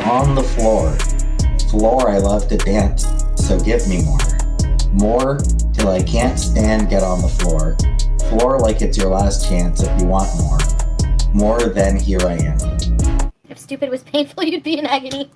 On the floor. Floor, I love to dance, so give me more. More till I can't stand, get on the floor. Floor like it's your last chance if you want more. More than here I am. If stupid was painful, you'd be in agony.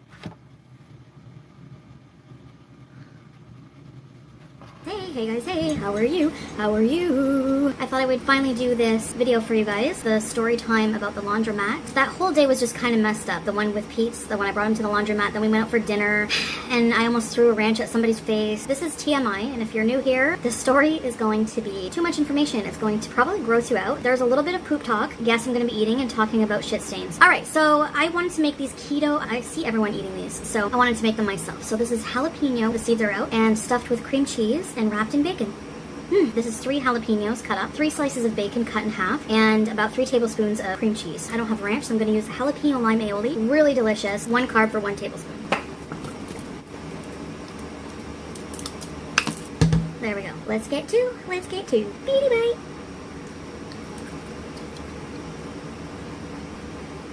Hey guys, hey, how are you? How are you? I thought I would finally do this video for you guys, the story time about the laundromat. That whole day was just kind of messed up. The one with Pete's, the one I brought him to the laundromat, then we went out for dinner, and I almost threw a ranch at somebody's face. This is TMI, and if you're new here, this story is going to be too much information. It's going to probably gross you out. There's a little bit of poop talk. Yes, I'm going to be eating and talking about shit stains. Alright, so I wanted to make these keto. I see everyone eating these, so I wanted to make them myself. So this is jalapeno, the seeds are out, and stuffed with cream cheese and wrapped in bacon. This is 3 jalapenos cut up, 3 slices of bacon cut in half, and about 3 tablespoons of cream cheese. I don't have ranch, so I'm going to use jalapeno lime aioli. Really delicious. 1 carb for 1 tablespoon. There we go. Let's get to Beady Bite.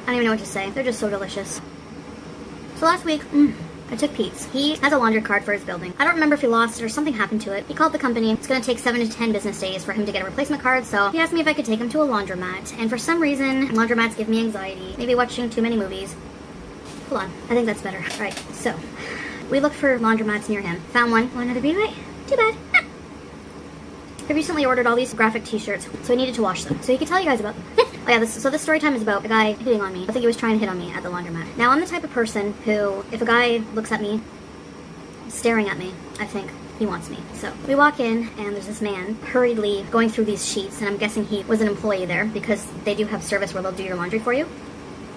I don't even know what to say. They're just so delicious. So last week, I took Pete's. He has a laundry card for his building. I don't remember if he lost it or something happened to it. He called the company. It's going to take 7 to 10 business days for him to get a replacement card, so he asked me if I could take him to a laundromat. And for some reason, laundromats give me anxiety. Maybe watching too many movies. Hold on. I think that's better. Alright, so we looked for laundromats near him. Found one. Want another Beady Bite? Too bad. I recently ordered all these graphic t-shirts, so I needed to wash them. So he could tell you guys about them. Oh yeah, so this story time is about a guy hitting on me. I think he was trying to hit on me at the laundromat. Now, I'm the type of person who, if a guy looks at me, staring at me, I think he wants me. So we walk in, and there's this man hurriedly going through these sheets, and I'm guessing he was an employee there, because they do have service where they'll do your laundry for you.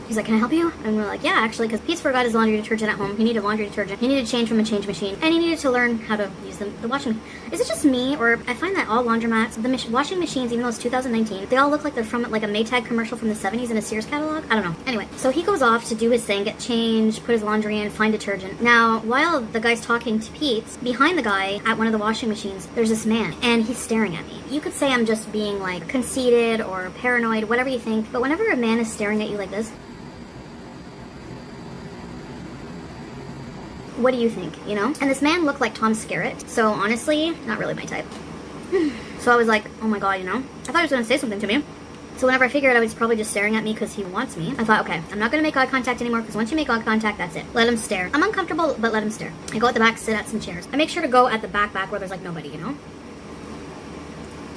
He's like, can I help you? And we're like, yeah, actually, because Pete's forgot his laundry detergent at home. He needed laundry detergent. He needed to change from a change machine. And he needed to learn how to use the washing. Is it just me, or I find that all laundromats, the washing machines, even though it's 2019, they all look like they're from like a Maytag commercial from the 70s in a Sears catalog? I don't know. Anyway, so he goes off to do his thing, get changed, put his laundry in, find detergent. Now, while the guy's talking to Pete's, behind the guy at one of the washing machines, there's this man, and he's staring at me. You could say I'm just being like conceited or paranoid, whatever you think, but whenever a man is staring at you like this, what do you think, you know? And this man looked like Tom Skerritt, so honestly, not really my type. So I was like, oh my god, you know? I thought he was going to say something to me. So whenever I figured out he's probably just staring at me because he wants me, I thought, okay, I'm not going to make eye contact anymore, because once you make eye contact, that's it. Let him stare. I'm uncomfortable, but let him stare. I go at the back, sit at some chairs. I make sure to go at the back where there's like nobody, you know?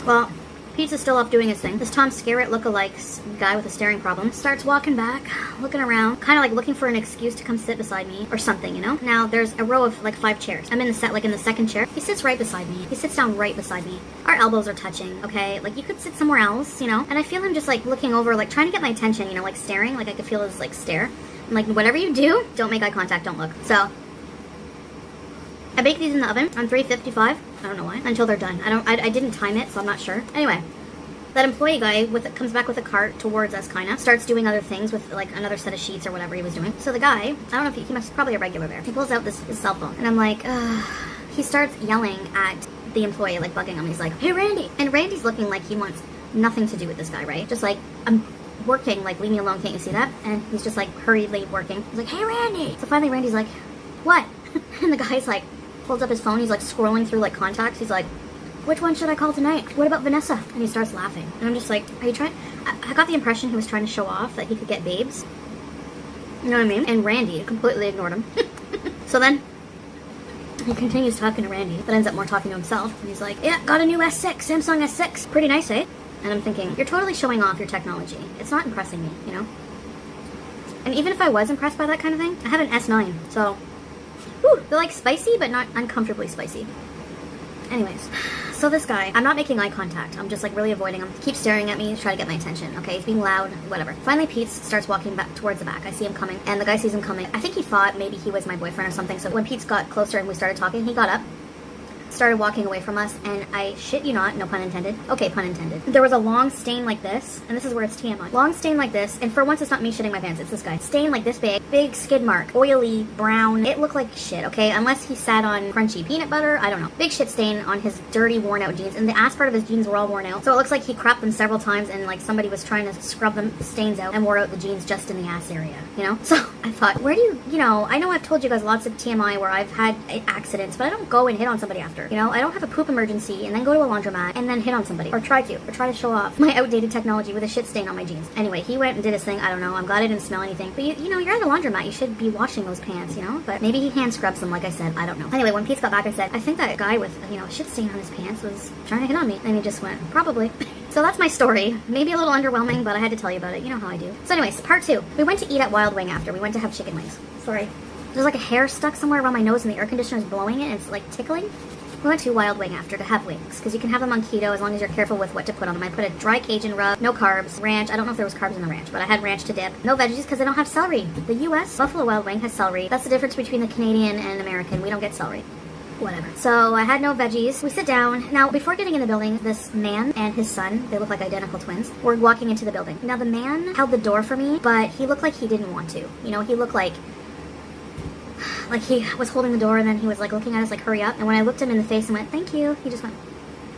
Well, Pete's is still up doing his thing. This Tom Skerritt look-alike guy with a staring problem starts walking back, looking around, kind of like looking for an excuse to come sit beside me or something, you know? Now, there's a row of like 5 chairs. I'm in the set, like in the second chair. He sits right beside me. He sits down right beside me. Our elbows are touching, okay? Like, you could sit somewhere else, you know? And I feel him just like looking over, like trying to get my attention, you know, like staring. Like, I could feel his like stare. I'm like, whatever you do, don't make eye contact, don't look. So I bake these in the oven on 355. I don't know why. Until they're done. I didn't time it, so I'm not sure. Anyway, that employee guy comes back with a cart towards us, kind of. Starts doing other things with, like, another set of sheets or whatever he was doing. So the guy, I don't know if he must probably a regular there. He pulls out his cell phone. And I'm like, he starts yelling at the employee, like, bugging him. He's like, hey, Randy. And Randy's looking like he wants nothing to do with this guy, right? Just like, I'm working, like, leave me alone, can't you see that? And he's just, like, hurriedly working. He's like, hey, Randy. So finally Randy's like, what? And the guy's like, pulls up his phone. He's like scrolling through like contacts. He's like, which one should I call tonight? What about Vanessa? And he starts laughing. And I'm just like, are you trying? I got the impression he was trying to show off that he could get babes. You know what I mean? And Randy completely ignored him. So then he continues talking to Randy, but ends up more talking to himself. And he's like, yeah, got a new S6, Samsung S6. Pretty nice, eh? And I'm thinking, you're totally showing off your technology. It's not impressing me, you know? And even if I was impressed by that kind of thing, I have an S9, so whew, they're like spicy, but not uncomfortably spicy. Anyways, so this guy, I'm not making eye contact. I'm just like really avoiding him. He keeps staring at me to try to get my attention. Okay, he's being loud, whatever. Finally, Pete starts walking back towards the back. I see him coming, and the guy sees him coming. I think he thought maybe he was my boyfriend or something. So when Pete got closer and we started talking, he got up, started walking away from us, and I shit you not, no pun intended. Okay, pun intended. There was a long stain like this, and this is where it's TMI. Long stain like this, and for once it's not me shitting my pants, it's this guy. Stain like this big skid mark, oily, brown. It looked like shit, okay? Unless he sat on crunchy peanut butter, I don't know. Big shit stain on his dirty, worn out jeans, and the ass part of his jeans were all worn out. So it looks like he crapped them several times, and like somebody was trying to scrub the stains out and wore out the jeans just in the ass area, you know? So I thought, where do you know, I know I've told you guys lots of TMI where I've had accidents, but I don't go and hit on somebody after, you know? I don't have a poop emergency and then go to a laundromat and then hit on somebody, or try to show off my outdated technology with a shit stain on my jeans. Anyway, he went and did his thing. I don't know. I'm glad I didn't smell anything. But you know, you're at a laundromat. You should be washing those pants, you know? But maybe he hand scrubs them, like I said. I don't know. Anyway, when Pete got back, I said, I think that guy with, you know, a shit stain on his pants was trying to hit on me. And he just went, probably. So that's my story. Maybe a little underwhelming, but I had to tell you about it. You know how I do. So anyways, part 2. We went to eat at Wild Wing after. We went to have chicken wings. Sorry. There's like a hair stuck somewhere around my nose and the air conditioner is blowing it and it's like tickling. We went to Wild Wing after to have wings, because you can have them on keto as long as you're careful with what to put on them. I put a dry Cajun rub, no carbs, ranch. I don't know if there was carbs in the ranch, but I had ranch to dip. No veggies because I don't have celery. The U.S. Buffalo Wild Wing has celery. That's the difference between the Canadian and American. We don't get celery. Whatever. So I had no veggies. We sit down. Now, before getting in the building, this man and his son, they look like identical twins, were walking into the building. Now, the man held the door for me, but he looked like he didn't want to. You know, he looked like he was holding the door, and then he was like looking at us like, hurry up. And when I looked him in the face and went, thank you, he just went.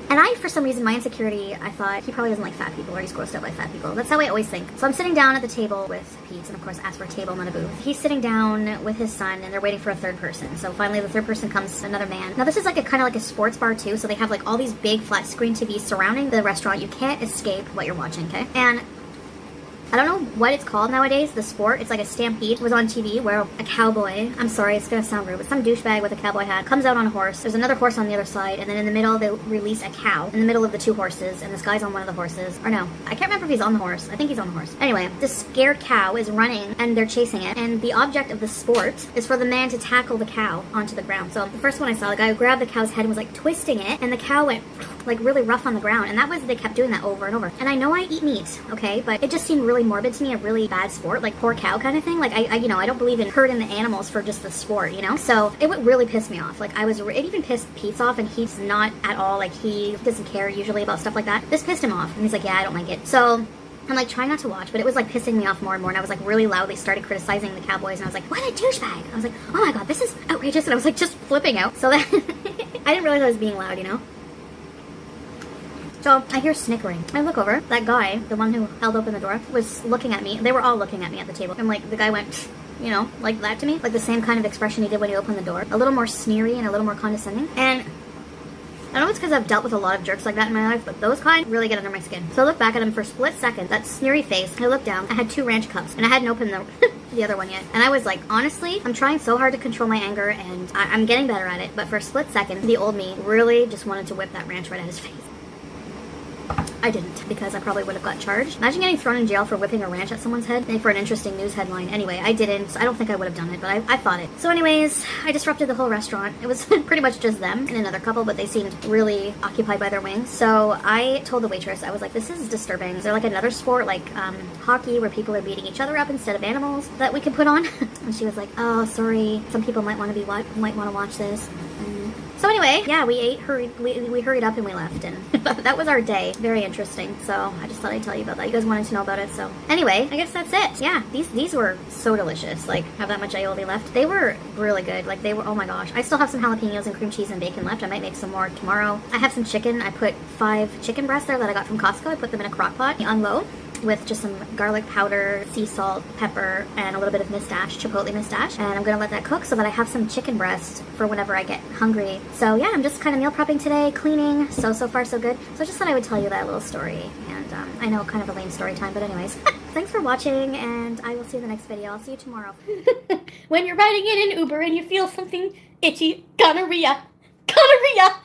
And I, for some reason, my insecurity, I thought he probably doesn't like fat people, or he's grossed out by fat people. That's how I always think. So I'm sitting down at the table with Pete, and of course asked for a table, not a booth. He's sitting down with his son, and they're waiting for a third person. So finally the third person comes, another man. Now this is like a kind of like a sports bar too, so they have like all these big flat screen TVs surrounding the restaurant. You can't escape what you're watching, okay? And I don't know what it's called nowadays, the sport. It's like a stampede. It was on TV where a cowboy, I'm sorry, it's gonna sound rude, but some douchebag with a cowboy hat comes out on a horse. There's another horse on the other side, and then in the middle they release a cow in the middle of the two horses, and this guy's on one of the horses. Or no, I can't remember if he's on the horse. I think he's on the horse. Anyway, this scared cow is running, and they're chasing it, and the object of the sport is for the man to tackle the cow onto the ground. So the first one I saw, the guy grabbed the cow's head and was like twisting it, and the cow went like really rough on the ground, and that was, they kept doing that over and over. And I know I eat meat, okay, but it just seemed really morbid to me, a really bad sport, like poor cow kind of thing. Like I you know, I don't believe in hurting the animals for just the sport, you know? So it would really piss me off. Like it even pissed Pete off, and he's not at all, like he doesn't care usually about stuff like that. This pissed him off, and he's like, yeah, I don't like it. So I'm like trying not to watch, but it was like pissing me off more and more, and I was like really loudly started criticizing the cowboys, and I was like, what a douchebag. I was like, oh my god, this is outrageous, and I was like just flipping out. So then I didn't realize I was being loud, you know? So I hear snickering. I look over. That guy, the one who held open the door, was looking at me. They were all looking at me at the table. And like the guy went, you know, like that to me. Like the same kind of expression he did when he opened the door. A little more sneery and a little more condescending. And I don't know if it's because I've dealt with a lot of jerks like that in my life, but those kind really get under my skin. So I look back at him for a split second, that sneery face. I looked down. I had 2 ranch cups, and I hadn't opened the other one yet. And I was like, honestly, I'm trying so hard to control my anger, and I'm getting better at it. But for a split second, the old me really just wanted to whip that ranch right at his face. I didn't, because I probably would have got charged. Imagine getting thrown in jail for whipping a ranch at someone's head. Maybe for an interesting news headline. Anyway, I didn't. I don't think I would have done it, but I thought it. So anyways, I disrupted the whole restaurant. It was pretty much just them and another couple, but they seemed really occupied by their wings. So I told the waitress, I was like, this is disturbing. Is there like another sport, like hockey, where people are beating each other up instead of animals, that we could put on? And she was like, oh, sorry. Some people might want to watch this. So anyway, yeah, we hurried up and we left, and that was our day. Very interesting. So I just thought I'd tell you about that. You guys wanted to know about it, so anyway, I guess that's it. Yeah, these were so delicious. Like, have that much aioli left. They were really good. Like, they were, oh my gosh. I still have some jalapenos and cream cheese and bacon left. I might make some more tomorrow. I have some chicken. I put 5 chicken breasts there that I got from Costco. I put them in a crock pot on low, with just some garlic powder, sea salt, pepper, and a little bit of mistache, chipotle mistache. And I'm gonna let that cook so that I have some chicken breast for whenever I get hungry. So yeah, I'm just kind of meal prepping today, cleaning. So far so good. So I just thought I would tell you that little story. And I know, kind of a lame story time, but anyways. Thanks for watching, and I will see you in the next video. I'll see you tomorrow. When you're riding in an Uber and you feel something itchy, gonorrhea. Gonorrhea!